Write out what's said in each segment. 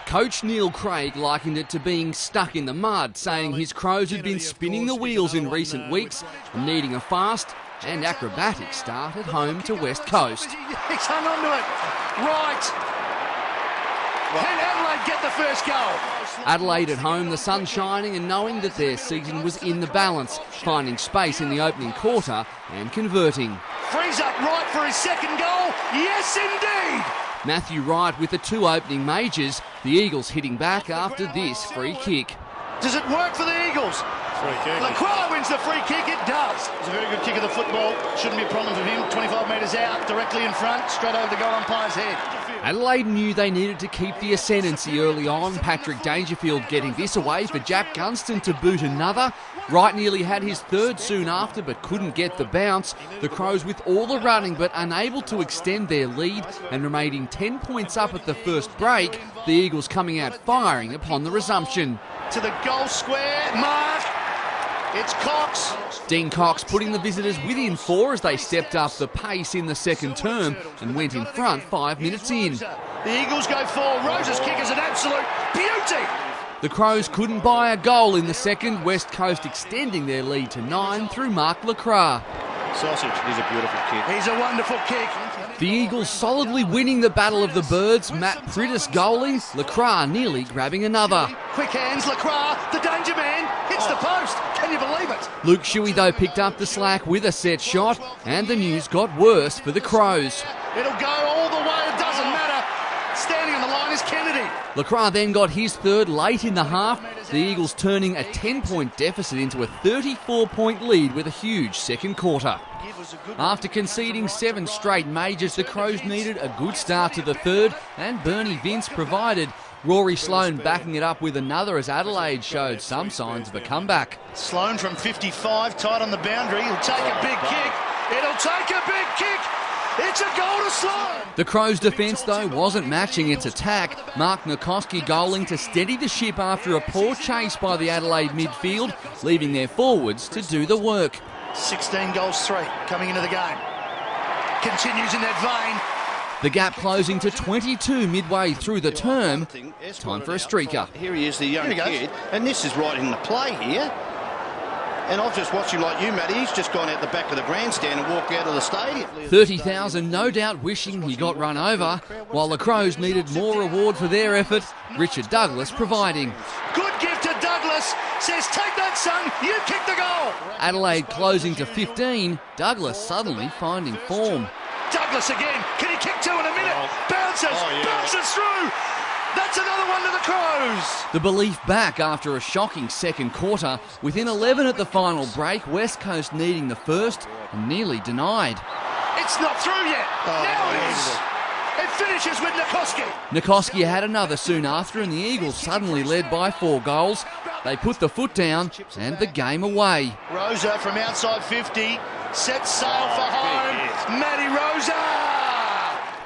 Coach Neil Craig likened it to being stuck in the mud, saying his Crows had been spinning the wheels in recent weeks and needing a fast and acrobatic start at home to West Coast. He's hung on to it. Right. Can Adelaide get the first goal? Adelaide at home, the sun shining and knowing that their season was in the balance, finding space in the opening quarter and converting. Frees up right for his second goal. Yes, indeed. Matthew Wright with the two opening majors, the Eagles hitting back after this free kick. Does it work for the Eagles? Free kick. Lacroix wins the free kick, it does. It's a very good kick of the football. Shouldn't be a problem for him. 25 metres out, directly in front, straight over the goal umpire's head. Adelaide knew they needed to keep the ascendancy early on. Patrick Dangerfield getting this away for Jack Gunston to boot another. Wright nearly had his third soon after but couldn't get the bounce. The Crows with all the running but unable to extend their lead and remaining 10 points up at the first break. The Eagles coming out firing upon the resumption. To the goal square, mark. It's Cox. Dean Cox putting the visitors within 4 as they stepped up the pace in the second term and went in front 5 minutes in. The Eagles go for Rose's kick is an absolute beauty. The Crows couldn't buy a goal in the second, West Coast extending their lead to 9 through Mark Lacroix. Sausage, he's a beautiful kick. He's a wonderful kick. The Eagles solidly winning the Battle of the Birds, Matt Prittis goaling, Lacroix nearly grabbing another. Quick hands, Lacroix, the danger man, hits the post. Can you believe it? Luke Shuey though picked up the slack with a set shot and the news got worse for the Crows. It'll go all the way, it doesn't matter. Standing on the line is Kennedy. Lacroix then got his third late in the half, the Eagles turning a 10-point deficit into a 34-point lead with a huge second quarter. After conceding 7 straight majors, the Crows needed a good start to the third and Bernie Vince provided. Rory Sloane backing it up with another as Adelaide showed some signs of a comeback. Sloane from 55, tight on the boundary. He'll take a big kick. It'll take a big kick. It's a goal to Sloane. The Crows' defence, though, wasn't matching its attack. Mark Nikoski goaling to steady the ship after a poor chase by the Adelaide midfield, leaving their forwards to do the work. 16 goals 3 coming into the game. Continues in that vein. The gap closing to 22 midway through the term. Time for a streaker. Here he is, the young kid, and this is right in the play here. And I've just watched him like you, Matty. He's just gone out the back of the grandstand and walked out of the stadium. 30,000 no doubt wishing he got run over, while the Crows needed more reward for their effort. Richard Douglas providing. Good give to Douglas. Says, take that, son. You kick the goal. Adelaide closing to 15. Douglas suddenly finding form. Douglas again. Can he kick 2 in a minute? Bounces. Bounces through. That's another one to the Crows. The belief back after a shocking second quarter. Within 11 at the final break, West Coast needing the first and nearly denied. It's not through yet. Now it is. It finishes with Nikoski. Nikoski had another soon after and the Eagles suddenly led by 4 goals. They put the foot down and the game away. Rosa from outside 50 sets sail for home. Matty Rosa.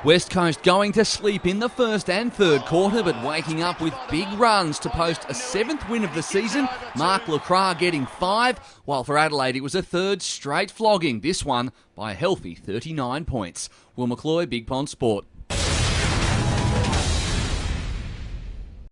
West Coast going to sleep in the first and third quarter but waking up with big runs to post a 7th win of the season. Mark Lacroix getting 5, while for Adelaide it was a 3rd straight flogging, this one by a healthy 39 points. Will McCloy, Big Pond Sport.